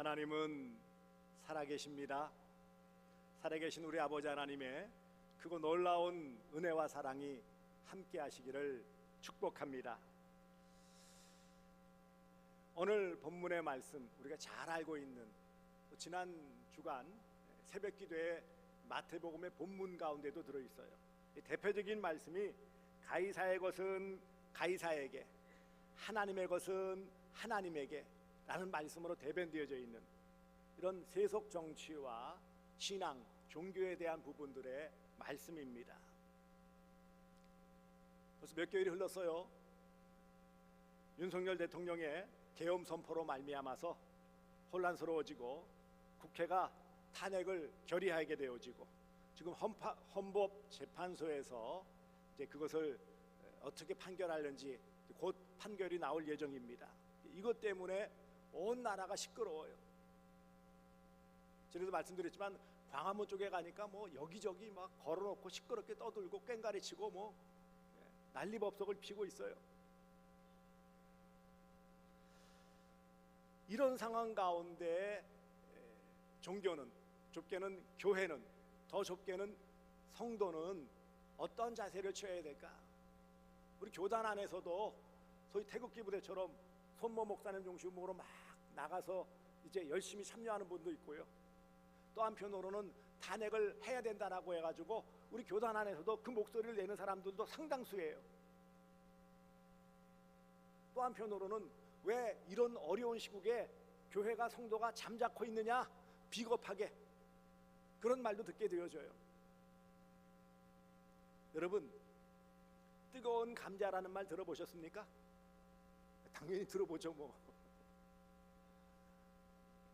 하나님은 살아계십니다. 살아계신 우리 아버지 하나님의 크고 놀라운 은혜와 사랑이 함께 하시기를 축복합니다. 오늘 본문의 말씀, 우리가 잘 알고 있는 지난 주간 새벽기도의 마태복음의 본문 가운데도 들어있어요. 대표적인 말씀이 가이사의 것은 가이사에게, 하나님의 것은 하나님에게 라는 말씀으로 대변되어져 있는 이런 세속 정치와 신앙, 종교에 대한 부분들의 말씀입니다. 벌써 몇 개월이 흘렀어요. 윤석열 대통령의 계엄 선포로 말미암아서 혼란스러워지고 국회가 탄핵을 결의하게 되어지고 지금 헌법재판소에서 이제 그것을 어떻게 판결하는지 곧 판결이 나올 예정입니다. 이것 때문에 온 나라가 시끄러워요. 전에도 말씀드렸지만 광화문 쪽에 가니까 뭐 여기저기 막 걸어놓고 시끄럽게 떠들고 꽹가리치고 뭐 난리법석을 피고 있어요. 이런 상황 가운데 종교는, 좁게는 교회는, 더 좁게는 성도는 어떤 자세를 취해야 될까? 우리 교단 안에서도 소위 태극기 부대처럼 손모 목사님 중심으로 막 나가서 이제 열심히 참여하는 분도 있고요. 또 한편으로는 탄핵을 해야 된다라고 해가지고 우리 교단 안에서도 그 목소리를 내는 사람들도 상당수예요. 또 한편으로는 왜 이런 어려운 시국에 교회가, 성도가 잠자코 있느냐, 비겁하게 그런 말도 듣게 되어져요. 여러분, 뜨거운 감자라는 말 들어보셨습니까? 당연히 들어보죠 뭐.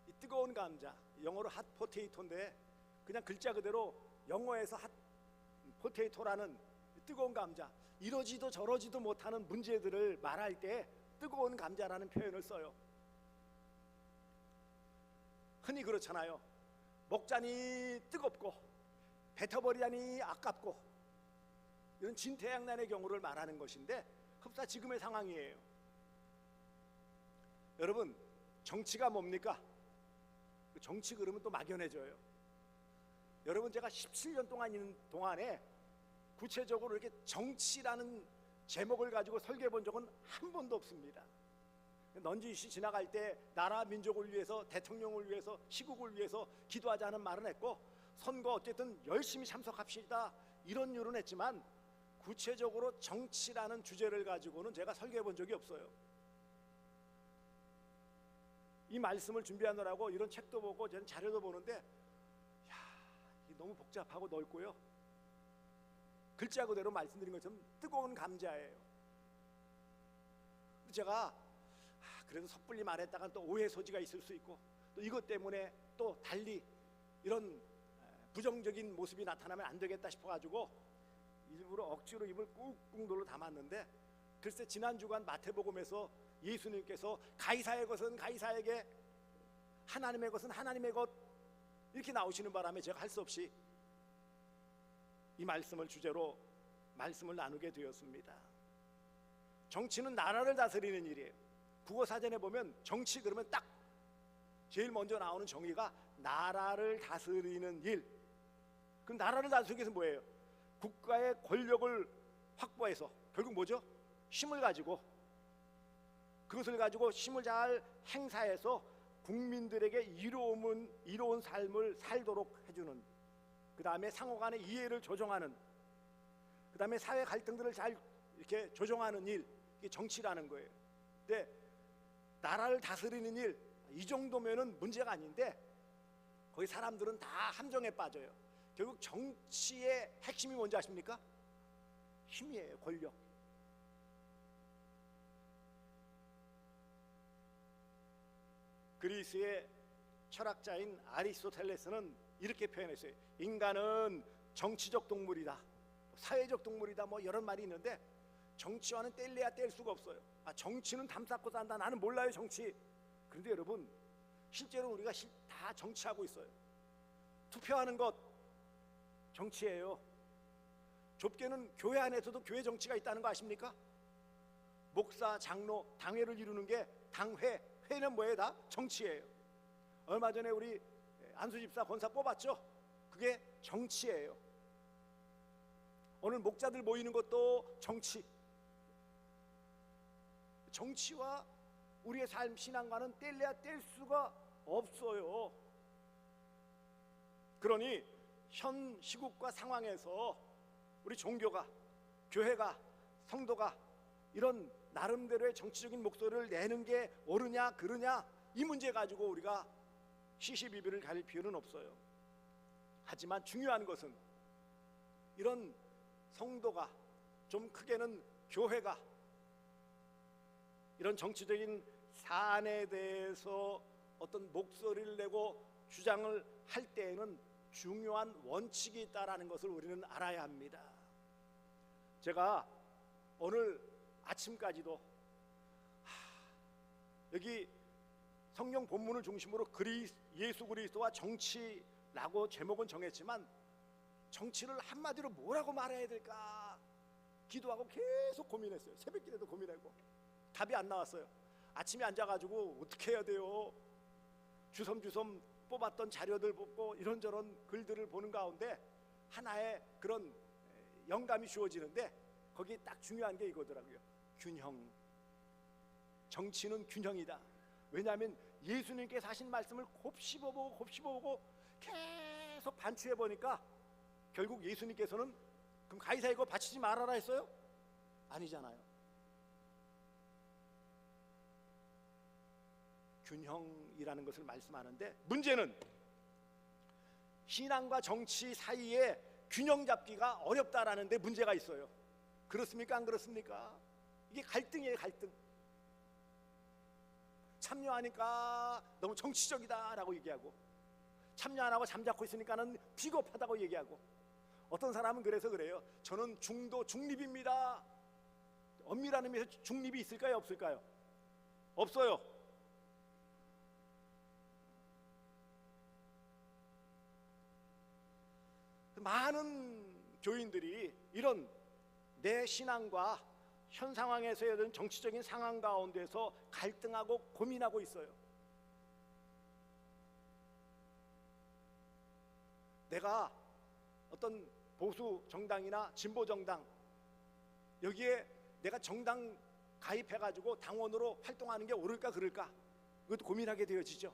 이 뜨거운 감자, 영어로 핫 포테이토인데 그냥 글자 그대로 영어에서 핫 포테이토라는 뜨거운 감자, 이러지도 저러지도 못하는 문제들을 말할 때 뜨거운 감자라는 표현을 써요. 흔히 그렇잖아요. 먹자니 뜨겁고 뱉어버리자니 아깝고, 이런 진퇴양난의 경우를 말하는 것인데 흡사 지금의 상황이에요. 여러분, 정치가 뭡니까? 정치 그러면 또 막연해져요. 여러분, 제가 17년 동안 있는 동안에 구체적으로 이렇게 정치라는 제목을 가지고 설계해 본 적은 한 번도 없습니다. 넌지시 지나갈 때 나라 민족을 위해서, 대통령을 위해서, 시국을 위해서 기도하자는 말은 했고, 선거 어쨌든 열심히 참석합시다 이런 이유는 했지만 구체적으로 정치라는 주제를 가지고는 제가 설계해 본 적이 없어요. 이 말씀을 준비하느라고 이런 책도 보고 저는 자료도 보는데, 야, 이게 너무 복잡하고 넓고요. 글자 그대로 말씀드린 것처럼 뜨거운 감자예요. 제가 그래도 섣불리 말했다가 또 오해 소지가 있을 수 있고, 또 이것 때문에 또 달리 이런 부정적인 모습이 나타나면 안 되겠다 싶어가지고 일부러 억지로 입을 꾹꾹 눌러 담았는데, 글쎄 지난 주간 마태복음에서 예수님께서 가이사의 것은 가이사에게, 하나님의 것은 하나님의 것 이렇게 나오시는 바람에 제가 할 수 없이 이 말씀을 주제로 말씀을 나누게 되었습니다. 정치는 나라를 다스리는 일이에요. 국어사전에 보면 정치 그러면 딱 제일 먼저 나오는 정의가 나라를 다스리는 일. 그 나라를 다스리기 위해서 뭐예요? 국가의 권력을 확보해서 결국 뭐죠? 힘을 가지고, 그것을 가지고 힘을 잘 행사해서 국민들에게 이로운 삶을 살도록 해주는, 그 다음에 상호간의 이해를 조정하는, 그 다음에 사회 갈등들을 잘 이렇게 조정하는 일, 이게 정치라는 거예요. 근데 나라를 다스리는 일, 이 정도면은 문제가 아닌데 거기 사람들은 다 함정에 빠져요. 결국 정치의 핵심이 뭔지 아십니까? 힘이에요. 권력. 그리스의 철학자인 아리스토텔레스는 이렇게 표현했어요. 인간은 정치적 동물이다, 사회적 동물이다, 뭐 이런 말이 있는데 정치와는 뗄래야 뗄 수가 없어요. 정치는 담쌓고 산다. 나는 몰라요 정치. 그런데 여러분, 실제로 우리가 다 정치하고 있어요. 투표하는 것 정치예요. 좁게는 교회 안에서도 교회 정치가 있다는 거 아십니까? 목사, 장로, 당회를 이루는 게 당회, 회는 뭐예요? 다 정치예요. 얼마 전에 우리 안수 집사 권사 뽑았죠. 그게 정치예요. 오늘 목자들 모이는 것도 정치. 정치와 우리의 삶 신앙과는 뗄래야 뗄 수가 없어요. 그러니 현 시국과 상황에서 우리 종교가, 교회가, 성도가 이런 나름대로의 정치적인 목소리를 내는 게 옳으냐 그르냐, 이 문제 가지고 우리가 시시비비를 가릴 필요는 없어요. 하지만 중요한 것은 이런 성도가, 좀 크게는 교회가 이런 정치적인 사안에 대해서 어떤 목소리를 내고 주장을 할 때에는 중요한 원칙이 있다는 것을 우리는 알아야 합니다. 제가 오늘 아침까지도 여기 성경 본문을 중심으로 예수 그리스도와 정치라고 제목은 정했지만 정치를 한마디로 뭐라고 말해야 될까 기도하고 계속 고민했어요. 새벽 기도도 고민하고 답이 안 나왔어요. 아침에 앉아가지고 어떻게 해야 돼요? 주섬주섬 뽑았던 자료들 보고 이런저런 글들을 보는 가운데 하나의 그런 영감이 주어지는데 거기 딱 중요한 게 이거더라고요. 균형. 정치는 균형이다. 왜냐하면 예수님께서 하신 말씀을 곱씹어보고 계속 반추해 보니까 결국 예수님께서는 그럼 가이사에 이거 바치지 말아라 했어요? 아니잖아요. 균형이라는 것을 말씀하는데 문제는 신앙과 정치 사이에 균형 잡기가 어렵다라는 데 문제가 있어요. 그렇습니까? 안 그렇습니까? 이게 갈등이에요. 갈등. 참여하니까 너무 정치적이다라고 얘기하고, 참여 안 하고 잠자코 있으니까는 비겁하다고 얘기하고, 어떤 사람은 그래서 그래요. 저는 중도 중립입니다. 엄밀한 의미에서 중립이 있을까요? 없을까요? 없어요. 많은 교인들이 이런 내 신앙과 현 상황에서의 어떤 정치적인 상황 가운데서 갈등하고 고민하고 있어요. 내가 어떤 보수 정당이나 진보 정당, 여기에 내가 정당 가입해가지고 당원으로 활동하는 게 옳을까 그럴까, 이것도 고민하게 되어지죠.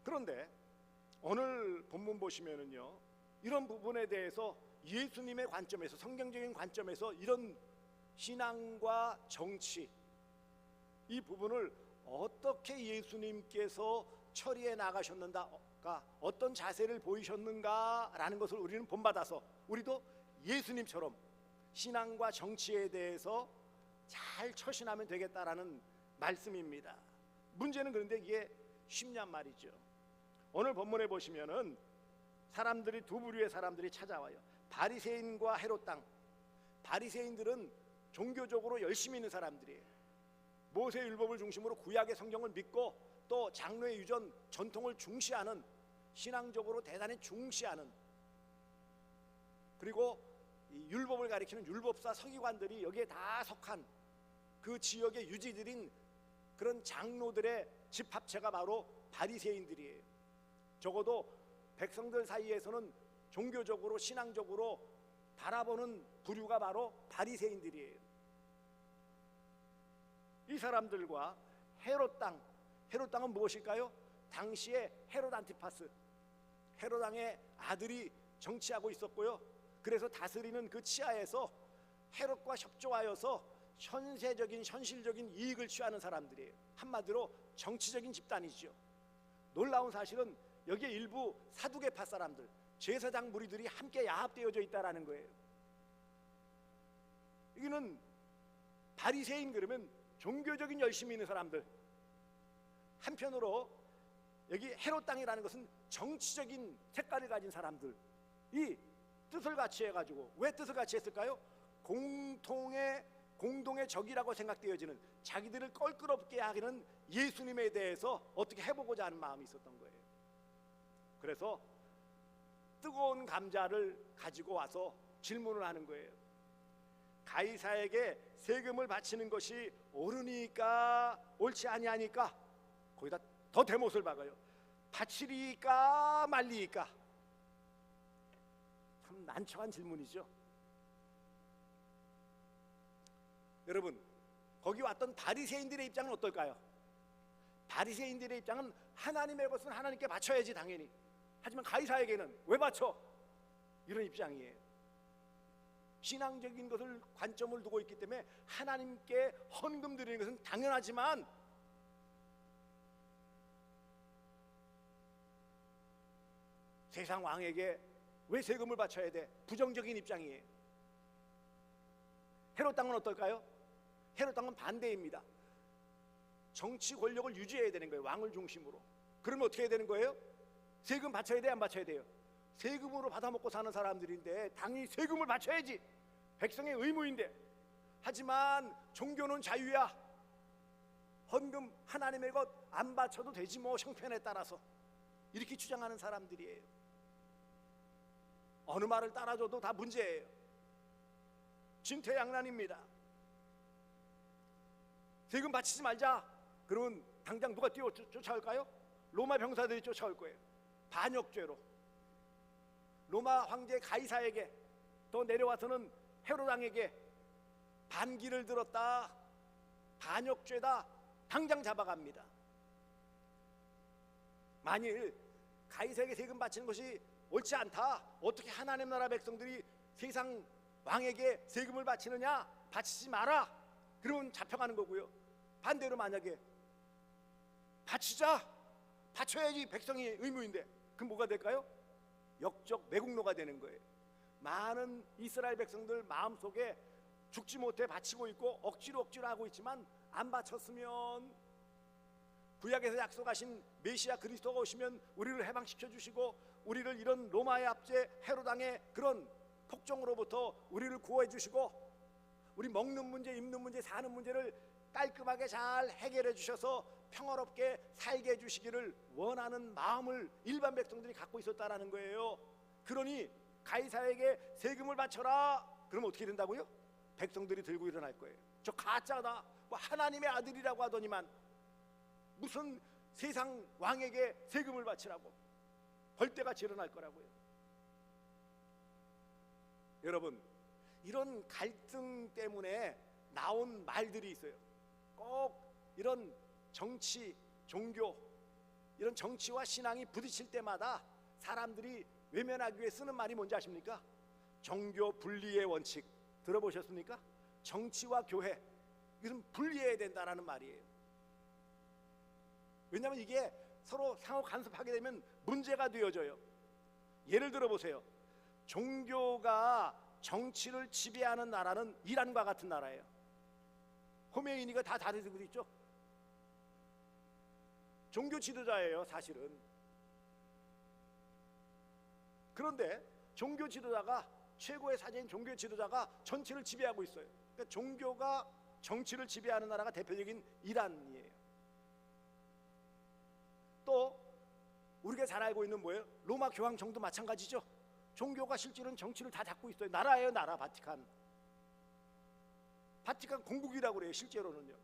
그런데 오늘 본문 보시면은요, 이런 부분에 대해서 예수님의 관점에서, 성경적인 관점에서 이런 신앙과 정치, 이 부분을 어떻게 예수님께서 처리해 나가셨는가, 어떤 자세를 보이셨는가라는 것을 우리는 본받아서 우리도 예수님처럼 신앙과 정치에 대해서 잘 처신하면 되겠다라는 말씀입니다. 문제는 그런데 이게 쉽냔 말이죠. 오늘 본문에 보시면은 사람들이 두 부류의 사람들이 찾아와요. 바리새인과 헤롯 당. 바리새인들은 종교적으로 열심히 있는 사람들이에요. 모세율법을 중심으로 구약의 성경을 믿고 또 장로의 유전 전통을 중시하는, 신앙적으로 대단히 중시하는, 그리고 이 율법을 가리키는 율법사 서기관들이 여기에 다 속한 그 지역의 유지들인 그런 장로들의 집합체가 바로 바리새인들이에요. 적어도 백성들 사이에서는 종교적으로 신앙적으로 바라보는 부류가 바로 바리새인들이에요. 이 사람들과 헤롯 땅, 헤롯 땅은 무엇일까요? 당시에 헤롯 안티파스, 헤롯 왕의 아들이 정치하고 있었고요. 그래서 다스리는 그 치하에서 헤롯과 협조하여서 현세적인 현실적인 이익을 취하는 사람들이에요. 한마디로 정치적인 집단이죠. 놀라운 사실은 여기에 일부 사두개파 사람들, 제사장 무리들이 함께 야합되어져 있다라는 거예요. 이거는 바리새인, 그러면 종교적인 열심이 있는 사람들. 한편으로 여기 헤롯 땅이라는 것은 정치적인 색깔을 가진 사람들, 이 뜻을 같이 해가지고, 왜 뜻을 같이 했을까요? 공동의 적이라고 생각되어지는, 자기들을 껄끄럽게 하기는 예수님에 대해서 어떻게 해보고자 하는 마음이 있었던 거예요. 그래서 뜨거운 감자를 가지고 와서 질문을 하는 거예요. 가이사에게 세금을 바치는 것이 옳으니까 옳지 아니하니까? 거기다 더 대못을 박아요. 바치리까 말리까? 참 난처한 질문이죠. 여러분, 거기 왔던 바리새인들의 입장은 어떨까요? 바리새인들의 입장은 하나님의 것은 하나님께 바쳐야지 당연히. 하지만 가이사에게는 왜 바쳐? 이런 입장이에요. 신앙적인 것을 관점을 두고 있기 때문에 하나님께 헌금 드리는 것은 당연하지만 세상 왕에게 왜 세금을 바쳐야 돼? 부정적인 입장이에요. 헤롯 땅은 어떨까요? 헤롯 땅은 반대입니다. 정치 권력을 유지해야 되는 거예요. 왕을 중심으로. 그러면 어떻게 해야 되는 거예요? 세금 바쳐야 돼, 안 바쳐야 돼요? 세금으로 받아먹고 사는 사람들인데 당연히 세금을 바쳐야지. 백성의 의무인데. 하지만 종교는 자유야. 헌금 하나님의 것 안 바쳐도 되지 뭐, 형편에 따라서. 이렇게 주장하는 사람들이에요. 어느 말을 따라줘도 다 문제예요. 진퇴양난입니다. 세금 바치지 말자. 그러면 당장 누가 쫓아올까요? 로마 병사들이 쫓아올 거예요. 반역죄로. 로마 황제 가이사에게 또 내려와서는 헤롯 왕에게 반기를 들었다, 반역죄다, 당장 잡아갑니다. 만일 가이사에게 세금 바치는 것이 옳지 않다, 어떻게 하나님 나라 백성들이 세상 왕에게 세금을 바치느냐, 바치지 마라, 그러면 잡혀가는 거고요. 반대로 만약에 바치자, 바쳐야지 백성이 의무인데, 그럼 뭐가 될까요? 역적 매국노가 되는 거예요. 많은 이스라엘 백성들 마음속에 죽지 못해 바치고 있고 억지로 하고 있지만 안 바쳤으면 구약에서 약속하신 메시아 그리스도가 오시면 우리를 해방시켜 주시고 우리를 이런 로마의 압제 헤롯 왕의 그런 폭정으로부터 우리를 구원해 주시고 우리 먹는 문제, 입는 문제, 사는 문제를 깔끔하게 잘 해결해 주셔서 평화롭게 살게 해주시기를 원하는 마음을 일반 백성들이 갖고 있었다라는 거예요. 그러니 가이사에게 세금을 바쳐라. 그러면 어떻게 된다고요? 백성들이 들고 일어날 거예요. 저 가짜다, 뭐 하나님의 아들이라고 하더니만 무슨 세상 왕에게 세금을 바치라고. 벌떼같이 일어날 거라고요. 여러분, 이런 갈등 때문에 나온 말들이 있어요. 꼭 이런 정치, 종교, 이런 정치와 신앙이 부딪힐 때마다 사람들이 외면하기 위해 쓰는 말이 뭔지 아십니까? 종교 분리의 원칙 들어보셨습니까? 정치와 교회, 이것은 분리해야 된다라는 말이에요. 왜냐하면 이게 서로 상호 간섭하게 되면 문제가 되어져요. 예를 들어 보세요. 종교가 정치를 지배하는 나라는 이란과 같은 나라예요. 호메이니가 다 다르고 있죠. 종교 지도자예요, 사실은. 그런데 종교 지도자가, 최고의 사제인 종교 지도자가 전체를 지배하고 있어요. 그러니까 종교가 정치를 지배하는 나라가 대표적인 이란이에요. 또 우리가 잘 알고 있는 뭐예요? 로마 교황청도 마찬가지죠. 종교가 실제로는 정치를 다 잡고 있어요. 나라예요, 나라. 바티칸 공국이라고 그래요, 실제로는요.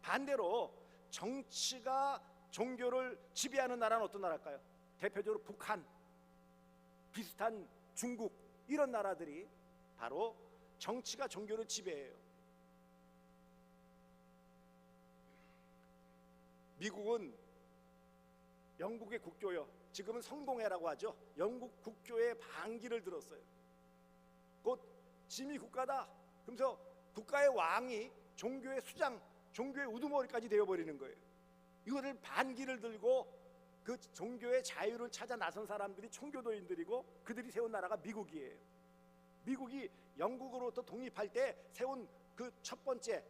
반대로 정치가 종교를 지배하는 나라는 어떤 나라일까요? 대표적으로 북한, 비슷한 중국, 이런 나라들이 바로 정치가 종교를 지배해요. 미국은 영국의 국교요, 지금은 성공회라고 하죠. 영국 국교에 반기를 들었어요. 곧 지미 국가다. 그러면서 국가의 왕이 종교의 수장, 종교의 우두머리까지 되어버리는 거예요. 이거를 반기를 들고 그 종교의 자유를 찾아 나선 사람들이 청교도인들이고 그들이 세운 나라가 미국이에요. 미국이 영국으로부터 독립할 때 세운 그 첫 번째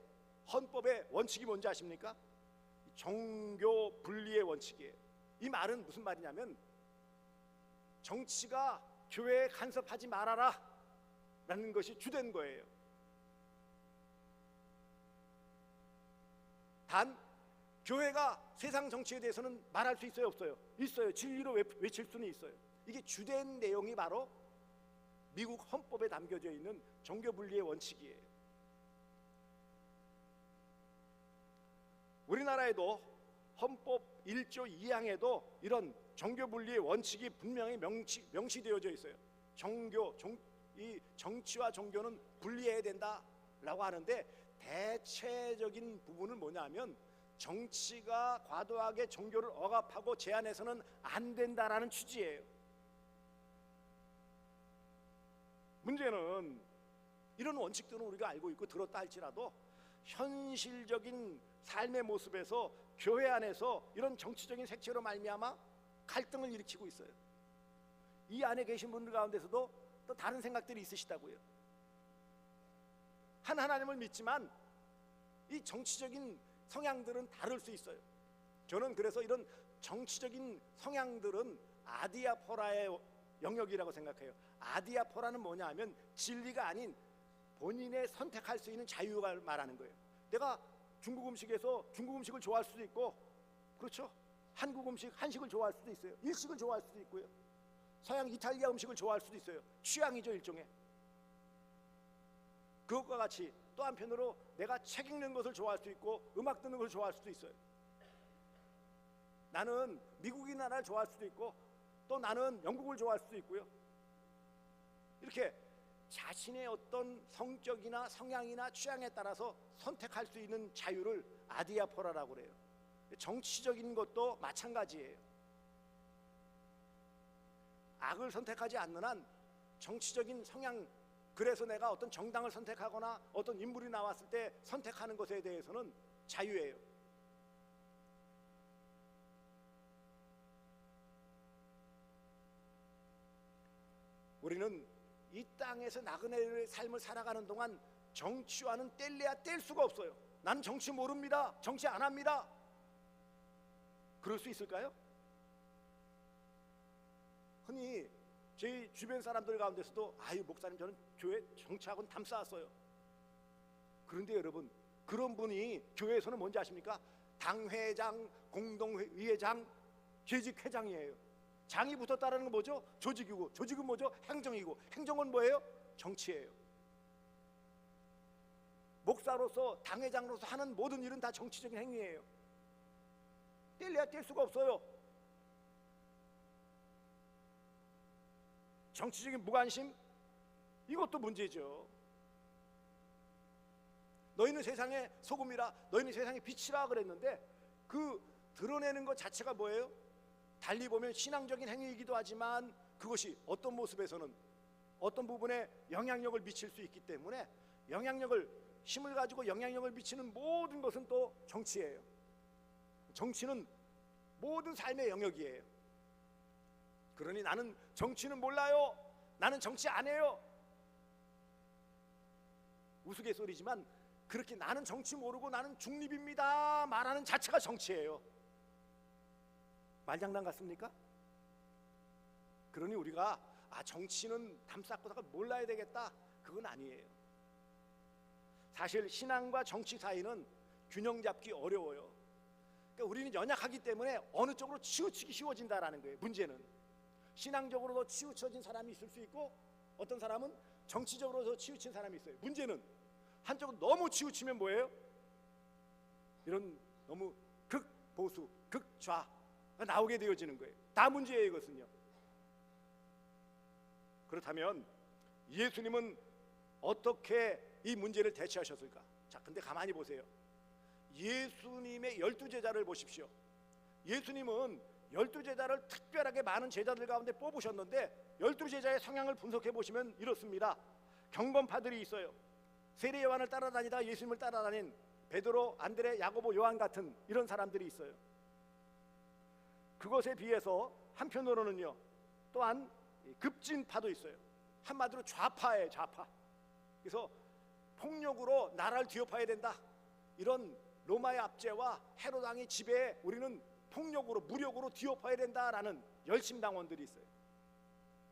헌법의 원칙이 뭔지 아십니까? 종교 분리의 원칙이에요. 이 말은 무슨 말이냐면 정치가 교회에 간섭하지 말아라 라는 것이 주된 거예요. 단 교회가 세상 정치에 대해서는 말할 수 있어요, 없어요? 있어요. 진리로 외칠 수는 있어요. 이게 주된 내용이 바로 미국 헌법에 담겨져 있는 종교 분리의 원칙이에요. 우리나라에도 헌법 1조 2항에도 이런 종교 분리의 원칙이 분명히 명시되어져 있어요. 이 정치와 종교는 분리해야 된다라고 하는데, 대체적인 부분은 뭐냐면 정치가 과도하게 종교를 억압하고 제한해서는 안 된다라는 취지예요. 문제는 이런 원칙들은 우리가 알고 있고 들었다 할지라도 현실적인 삶의 모습에서 교회 안에서 이런 정치적인 색채로 말미암아 갈등을 일으키고 있어요. 이 안에 계신 분들 가운데서도 또 다른 생각들이 있으시다고요. 한 하나님을 믿지만 이 정치적인 성향들은 다를 수 있어요. 저는 그래서 이런 정치적인 성향들은 아디아포라의 영역이라고 생각해요. 아디아포라는 뭐냐 하면 진리가 아닌 본인의 선택할 수 있는 자유가 말하는 거예요. 내가 중국 음식에서 중국 음식을 좋아할 수도 있고, 그렇죠? 한국 음식, 한식을 좋아할 수도 있어요. 일식을 좋아할 수도 있고요. 서양 이탈리아 음식을 좋아할 수도 있어요. 취향이죠, 일종의. 그것과 같이 또 한편으로 내가 책 읽는 것을 좋아할 수 있고 음악 듣는 것을 좋아할 수도 있어요. 나는 미국인 나라를 좋아할 수도 있고 또 나는 영국을 좋아할 수도 있고요. 이렇게 자신의 어떤 성격이나 성향이나 취향에 따라서 선택할 수 있는 자유를 아디아포라라고 그래요. 정치적인 것도 마찬가지예요. 악을 선택하지 않는 한 정치적인 성향, 그래서 내가 어떤 정당을 선택하거나 어떤 인물이 나왔을 때 선택하는 것에 대해서는 자유예요. 우리는 이 땅에서 나그네의 삶을 살아가는 동안 정치와는 뗄래야 뗄 수가 없어요. 나는 정치 모릅니다. 정치 안 합니다. 그럴 수 있을까요? 흔히 제 주변 사람들 가운데서도 아유 목사님 저는 교회 정치하고는 담 쌓았어요. 그런데 여러분, 그런 분이 교회에서는 뭔지 아십니까? 당회장, 공동회장, 계직회장이에요. 장이 붙었다는 건 뭐죠? 조직이고, 조직은 뭐죠? 행정이고, 행정은 뭐예요? 정치예요. 목사로서, 당회장으로서 하는 모든 일은 다 정치적인 행위예요. 뗄래야 뗄 수가 없어요. 정치적인 무관심? 이것도 문제죠. 너희는 세상의 소금이라, 너희는 세상의 빛이라 그랬는데 그 드러내는 것 자체가 뭐예요? 달리 보면 신앙적인 행위이기도 하지만 그것이 어떤 모습에서는 어떤 부분에 영향력을 미칠 수 있기 때문에 힘을 가지고 영향력을 미치는 모든 것은 또 정치예요. 정치는 모든 삶의 영역이에요. 그러니 나는 정치는 몰라요. 나는 정치 안 해요. 우스갯소리지만 그렇게 나는 정치 모르고 나는 중립입니다 말하는 자체가 정치예요. 말장난 같습니까? 그러니 우리가 정치는 담 쌓고다가 몰라야 되겠다, 그건 아니에요. 사실 신앙과 정치 사이는 균형 잡기 어려워요. 그러니까 우리는 연약하기 때문에 어느 쪽으로 치우치기 쉬워진다라는 거예요. 문제는 신앙적으로도 치우쳐진 사람이 있을 수 있고 어떤 사람은 정치적으로도 치우친 사람이 있어요. 문제는 한쪽은 너무 치우치면 뭐예요? 이런 너무 극보수, 극좌 나오게 되어지는 거예요. 다 문제예요, 이것은요. 그렇다면 예수님은 어떻게 이 문제를 대처하셨을까? 자, 근데 가만히 보세요. 예수님의 12제자를 보십시오. 예수님은 12제자를 특별하게 많은 제자들 가운데 뽑으셨는데 12제자의 성향을 분석해 보시면 이렇습니다. 경건파들이 있어요. 세례 요한을 따라다니다 예수님을 따라다닌 베드로, 안드레, 야고보, 요한 같은 이런 사람들이 있어요. 그것에 비해서 한편으로는요, 또한 급진파도 있어요. 한마디로 좌파예요, 좌파. 그래서 폭력으로 나라를 뒤엎어야 된다, 이런 로마의 압제와 헤롯 왕의 지배에 우리는 폭력으로, 무력으로 뒤엎어야 된다라는 열심당원들이 있어요.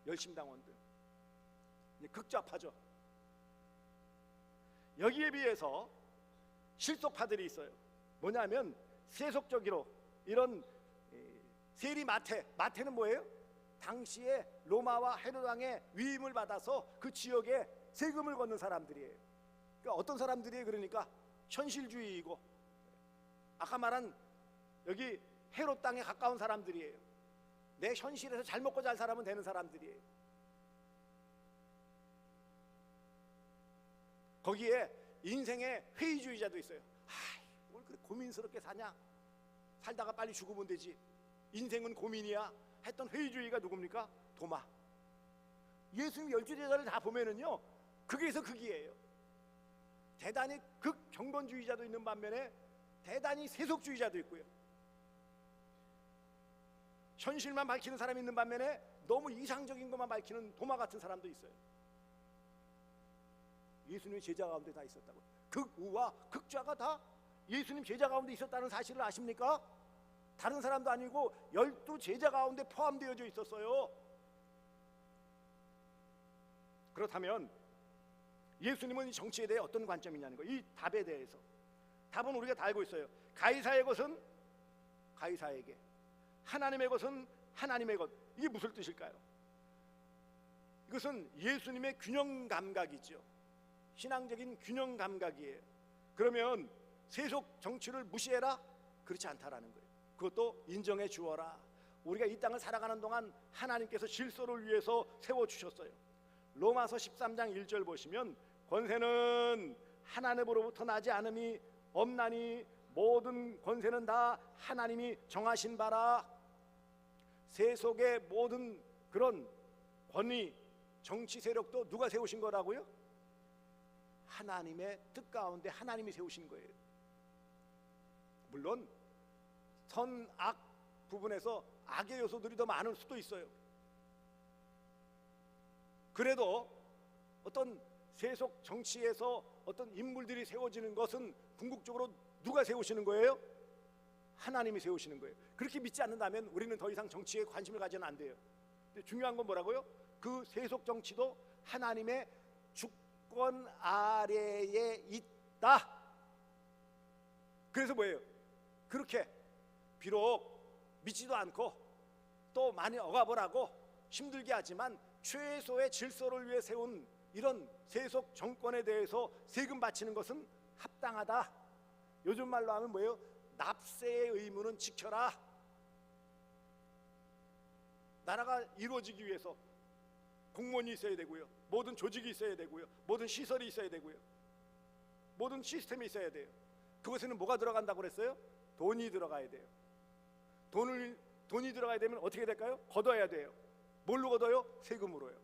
열심당원들, 극좌파죠. 여기에 비해서 실속파들이 있어요. 뭐냐면 세속적으로 이런 세리 마태는 뭐예요? 당시에 로마와 헤롯 왕의 위임을 받아서 그 지역에 세금을 걷는 사람들이에요. 그러니까 어떤 사람들이 그러니까 현실주의이고 아까 말한 여기 헤롯 땅에 가까운 사람들이에요. 내 현실에서 잘 먹고 잘 살면 되는 사람들이에요. 거기에 인생의 회의주의자도 있어요. 뭘 그렇게 고민스럽게 사냐? 살다가 빨리 죽으면 되지. 인생은 고민이야. 했던 회의주의가 누굽니까? 도마. 예수님 12제자를 다 보면은요, 극에서 극이에요. 대단히 극경건주의자도 있는 반면에 대단히 세속주의자도 있고요. 현실만 밝히는 사람이 있는 반면에 너무 이상적인 것만 밝히는 도마 같은 사람도 있어요. 예수님의 제자 가운데 다 있었다고. 극우와 극좌가 다 예수님 제자 가운데 있었다는 사실을 아십니까? 다른 사람도 아니고 12제자 가운데 포함되어져 있었어요. 그렇다면 예수님은 이 정치에 대해 어떤 관점이냐는 거예요. 이 답에 대해서. 답은 우리가 다 알고 있어요. 가이사의 것은 가이사에게, 하나님의 것은 하나님의 것. 이게 무슨 뜻일까요? 이것은 예수님의 균형 감각이죠. 신앙적인 균형 감각이에요. 그러면 세속 정치를 무시해라? 그렇지 않다라는 거예요. 그것도 인정해 주어라. 우리가 이 땅을 살아가는 동안 하나님께서 질서를 위해서 세워주셨어요. 로마서 13장 1절 보시면 권세는 하나님으로부터 나지 않음이 없나니 모든 권세는 다 하나님이 정하신 바라. 세속의 모든 그런 권위, 정치 세력도 누가 세우신 거라고요? 하나님의 뜻 가운데 하나님이 세우신 거예요. 물론 선악 부분에서 악의 요소들이 더 많을 수도 있어요. 그래도 어떤 세속 정치에서 어떤 인물들이 세워지는 것은 궁극적으로 누가 세우시는 거예요? 하나님이 세우시는 거예요. 그렇게 믿지 않는다면 우리는 더 이상 정치에 관심을 가져는 안 돼요. 근데 중요한 건 뭐라고요? 그 세속 정치도 하나님의 주권 아래에 있다. 그래서 뭐예요? 그렇게 비록 믿지도 않고 또 많이 억압을 하고 힘들게 하지만 최소의 질서를 위해 세운 이런 세속 정권에 대해서 세금 바치는 것은 합당하다. 요즘 말로 하면 뭐예요? 납세의 의무는 지켜라. 나라가 이루어지기 위해서 공무원이 있어야 되고요, 모든 조직이 있어야 되고요, 모든 시설이 있어야 되고요, 모든 시스템이 있어야 돼요. 그것에는 뭐가 들어간다고 그랬어요? 돈이 들어가야 돼요. 돈이 들어가야 되면 어떻게 될까요? 걷어야 돼요. 뭘로 걷어요? 세금으로요.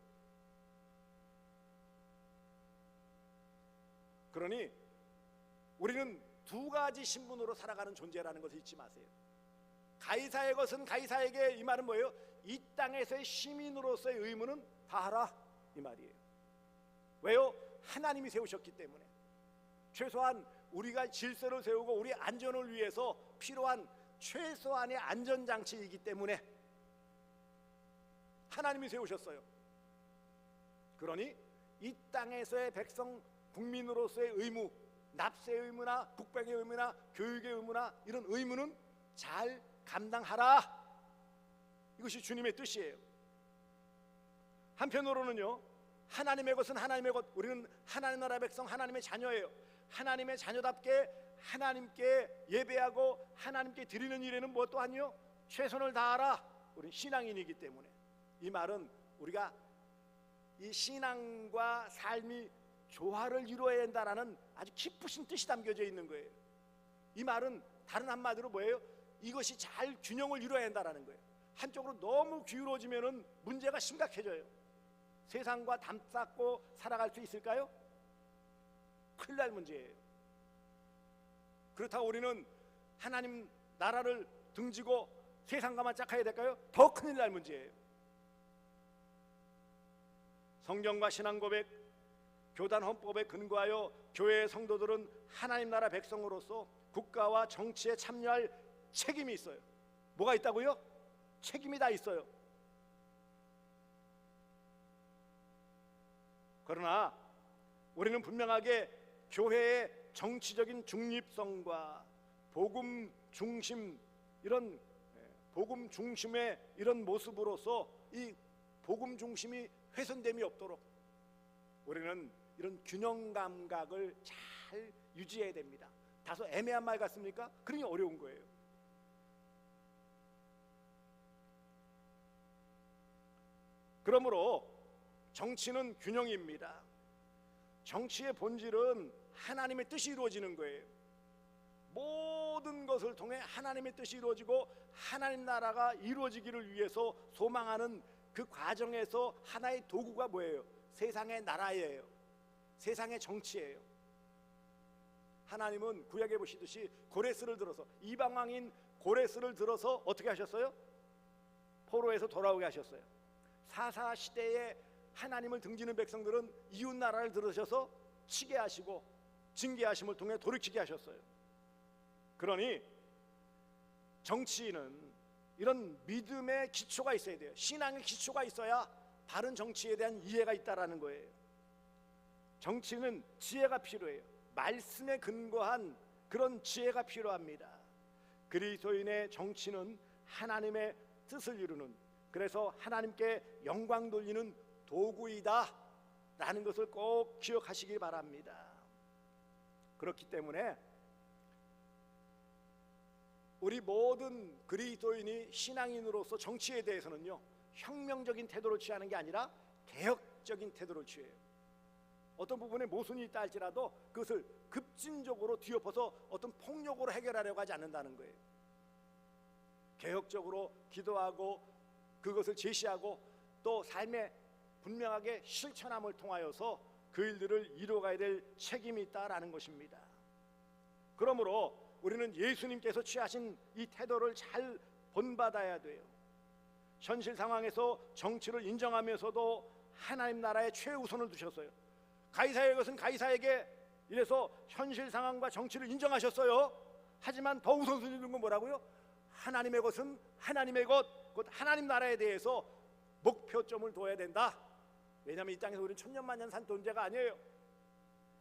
그러니 우리는 두 가지 신분으로 살아가는 존재라는 것을 잊지 마세요. 가이사의 것은 가이사에게, 이 말은 뭐예요? 이 땅에서의 시민으로서의 의무는 다하라, 이 말이에요. 왜요? 하나님이 세우셨기 때문에. 최소한 우리가 질서를 세우고 우리 안전을 위해서 필요한 최소한의 안전장치이기 때문에 하나님이 세우셨어요. 그러니 이 땅에서의 백성 국민으로서의 의무, 납세의 의무나 국방의 의무나 교육의 의무나 이런 의무는 잘 감당하라. 이것이 주님의 뜻이에요. 한편으로는요, 하나님의 것은 하나님의 것, 우리는 하나님 나라 백성, 하나님의 자녀예요. 하나님의 자녀답게 하나님께 예배하고 하나님께 드리는 일에는 무엇 또한요? 최선을 다하라. 우리는 신앙인이기 때문에. 이 말은 우리가 이 신앙과 삶이 조화를 이루어야 한다라는 아주 깊으신 뜻이 담겨져 있는 거예요. 이 말은 다른 한마디로 뭐예요? 이것이 잘 균형을 이루어야 한다라는 거예요. 한쪽으로 너무 기울어지면은 문제가 심각해져요. 세상과 담쌓고 살아갈 수 있을까요? 큰일 날 문제예요. 그렇다고 우리는 하나님 나라를 등지고 세상과만 짝해야 될까요? 더 큰일 날 문제예요. 성경과 신앙 고백, 교단 헌법에 근거하여 교회의 성도들은 하나님 나라 백성으로서 국가와 정치에 참여할 책임이 있어요. 뭐가 있다고요? 책임이 다 있어요. 그러나 우리는 분명하게 교회의 정치적인 중립성과 복음 중심, 이런 복음 중심의 이런 모습으로서 이 복음 중심이 훼손됨이 없도록 우리는 이런 균형 감각을 잘 유지해야 됩니다. 다소 애매한 말 같습니까? 그러니 어려운 거예요. 그러므로 정치는 균형입니다. 정치의 본질은 하나님의 뜻이 이루어지는 거예요. 모든 것을 통해 하나님의 뜻이 이루어지고 하나님 나라가 이루어지기를 위해서 소망하는 그 과정에서 하나의 도구가 뭐예요? 세상의 나라예요. 세상의 정치예요. 하나님은 구약에 보시듯이 고레스를 들어서, 이방 왕인 고레스를 들어서 어떻게 하셨어요? 포로에서 돌아오게 하셨어요. 사사 시대에 하나님을 등지는 백성들은 이웃 나라를 들으셔서 치게 하시고 징계하심을 통해 돌이키게 하셨어요. 그러니 정치인은 이런 믿음의 기초가 있어야 돼요. 신앙의 기초가 있어야 바른 정치에 대한 이해가 있다라는 거예요. 정치는 지혜가 필요해요. 말씀에 근거한 그런 지혜가 필요합니다. 그리스도인의 정치는 하나님의 뜻을 이루는, 그래서 하나님께 영광 돌리는 도구이다 라는 것을 꼭 기억하시기 바랍니다. 그렇기 때문에 우리 모든 그리스도인이 신앙인으로서 정치에 대해서는요, 혁명적인 태도를 취하는 게 아니라 개혁적인 태도를 취해요. 어떤 부분에 모순이 있다 할지라도 그것을 급진적으로 뒤엎어서 어떤 폭력으로 해결하려고 하지 않는다는 거예요. 개혁적으로 기도하고 그것을 제시하고 또 삶에 분명하게 실천함을 통하여서 그 일들을 이루어가야 될 책임이 있다라는 것입니다. 그러므로 우리는 예수님께서 취하신 이 태도를 잘 본받아야 돼요. 현실 상황에서 정치를 인정하면서도 하나님 나라에 최우선을 두셨어요. 가이사의 것은 가이사에게, 이래서 현실 상황과 정치를 인정하셨어요. 하지만 더 우선순위 둔 건 뭐라고요? 하나님의 것은 하나님의 것, 곧 하나님 나라에 대해서 목표점을 둬야 된다. 왜냐하면 이 땅에서 우리는 천년만년 산 존재가 아니에요.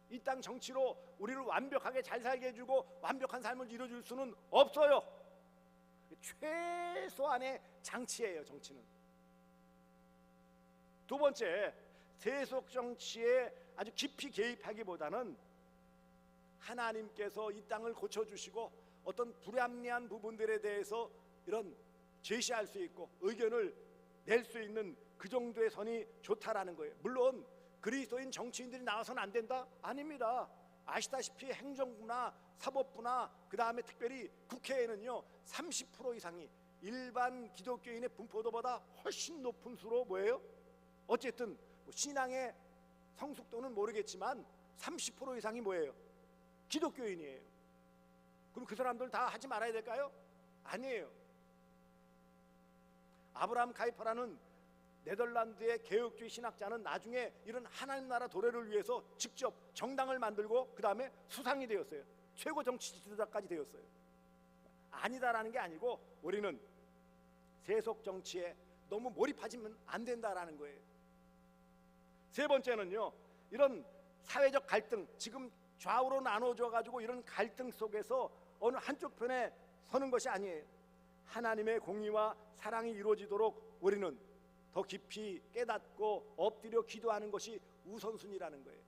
이 땅 정치로 우리를 완벽하게 잘 살게 해주고 완벽한 삶을 이루어줄 수는 없어요. 최소한의 장치예요, 정치는. 두 번째, 세속 정치에 아주 깊이 개입하기보다는 하나님께서 이 땅을 고쳐주시고 어떤 불합리한 부분들에 대해서 이런 제시할 수 있고 의견을 낼 수 있는 그 정도의 선이 좋다라는 거예요. 물론 그리스도인 정치인들이 나와서는 안 된다? 아닙니다. 아시다시피 행정부나 사법부나 그 다음에 특별히 국회에는요 30% 이상이 일반 기독교인의 분포도보다 훨씬 높은 수로 뭐예요? 어쨌든 신앙의 성숙도는 모르겠지만 30% 이상이 뭐예요? 기독교인이에요. 그럼 그 사람들 다 하지 말아야 될까요? 아니에요. 아브라함 카이퍼라는 네덜란드의 개혁주의 신학자는 나중에 이런 하나님 나라 도래를 위해서 직접 정당을 만들고 그 다음에 수상이 되었어요. 최고 정치 지도자까지 되었어요. 아니다라는 게 아니고 우리는 세속 정치에 너무 몰입하지면 안 된다라는 거예요. 세 번째는요, 이런 사회적 갈등, 지금 좌우로 나눠져 가지고 이런 갈등 속에서 어느 한쪽 편에 서는 것이 아니에요. 하나님의 공의와 사랑이 이루어지도록 우리는 더 깊이 깨닫고 엎드려 기도하는 것이 우선순위라는 거예요.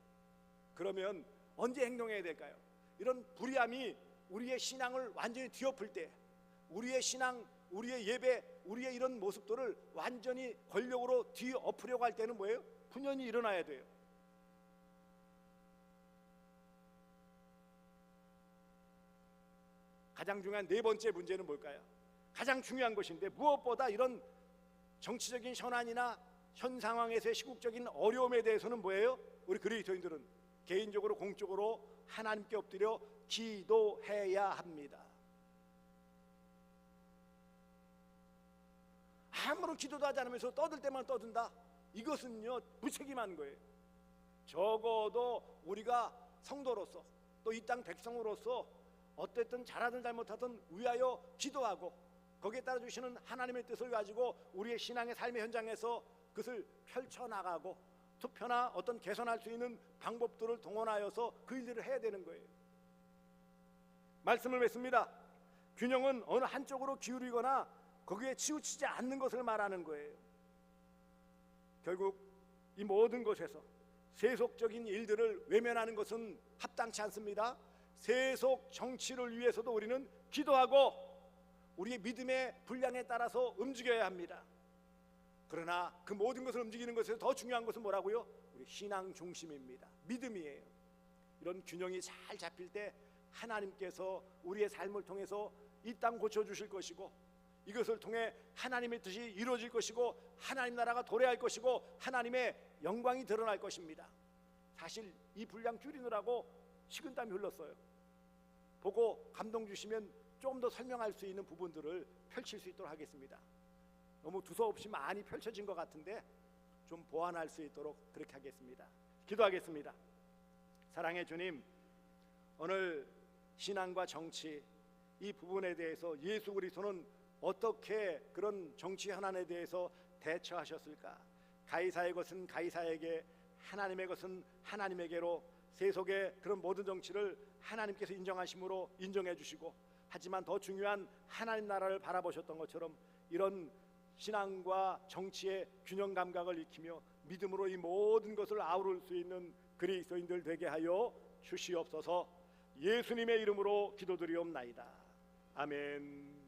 그러면 언제 행동해야 될까요? 이런 불의함이 우리의 신앙을 완전히 뒤엎을 때, 우리의 신앙, 우리의 예배, 우리의 이런 모습들을 완전히 권력으로 뒤엎으려고 할 때는 뭐예요? 분연히 일어나야 돼요. 가장 중요한 네 번째 문제는 뭘까요? 가장 중요한 것인데 무엇보다 이런 정치적인 현안이나 현 상황에서의 시국적인 어려움에 대해서는 뭐예요? 우리 그리스도인들은 개인적으로 공적으로 하나님께 엎드려 기도해야 합니다. 아무런 기도도 하지 않으면서 떠들 때만 떠든다? 이것은요 무책임한 거예요. 적어도 우리가 성도로서 또 이 땅 백성으로서 어쨌든 잘하든 잘못하든 위하여 기도하고 거기에 따라 주시는 하나님의 뜻을 가지고 우리의 신앙의 삶의 현장에서 그것을 펼쳐나가고 투표나 어떤 개선할 수 있는 방법들을 동원하여서 그 일들을 해야 되는 거예요. 말씀을 맺습니다. 균형은 어느 한쪽으로 기울이거나 거기에 치우치지 않는 것을 말하는 거예요. 결국 이 모든 것에서 세속적인 일들을 외면하는 것은 합당치 않습니다. 세속 정치를 위해서도 우리는 기도하고 우리의 믿음의 분량에 따라서 움직여야 합니다. 그러나 그 모든 것을 움직이는 것에서 더 중요한 것은 뭐라고요? 우리 신앙 중심입니다. 믿음이에요. 이런 균형이 잘 잡힐 때 하나님께서 우리의 삶을 통해서 이 땅 고쳐주실 것이고, 이것을 통해 하나님의 뜻이 이루어질 것이고, 하나님 나라가 도래할 것이고, 하나님의 영광이 드러날 것입니다. 사실 이 분량 줄이느라고 식은땀이 흘렀어요. 보고 감동 주시면 좀 더 설명할 수 있는 부분들을 펼칠 수 있도록 하겠습니다. 너무 두서없이 많이 펼쳐진 것 같은데 좀 보완할 수 있도록 그렇게 하겠습니다. 기도하겠습니다. 사랑의 주님, 오늘 신앙과 정치 이 부분에 대해서 예수 그리스도는 어떻게 그런 정치 현안에 대해서 대처하셨을까? 가이사의 것은 가이사에게, 하나님의 것은 하나님에게로, 세속의 그런 모든 정치를 하나님께서 인정하심으로 인정해 주시고, 하지만 더 중요한 하나님 나라를 바라보셨던 것처럼 이런 신앙과 정치의 균형 감각을 익히며 믿음으로 이 모든 것을 아우를 수 있는 그리스도인들 되게 하여 주시옵소서. 예수님의 이름으로 기도드리옵나이다. 아멘.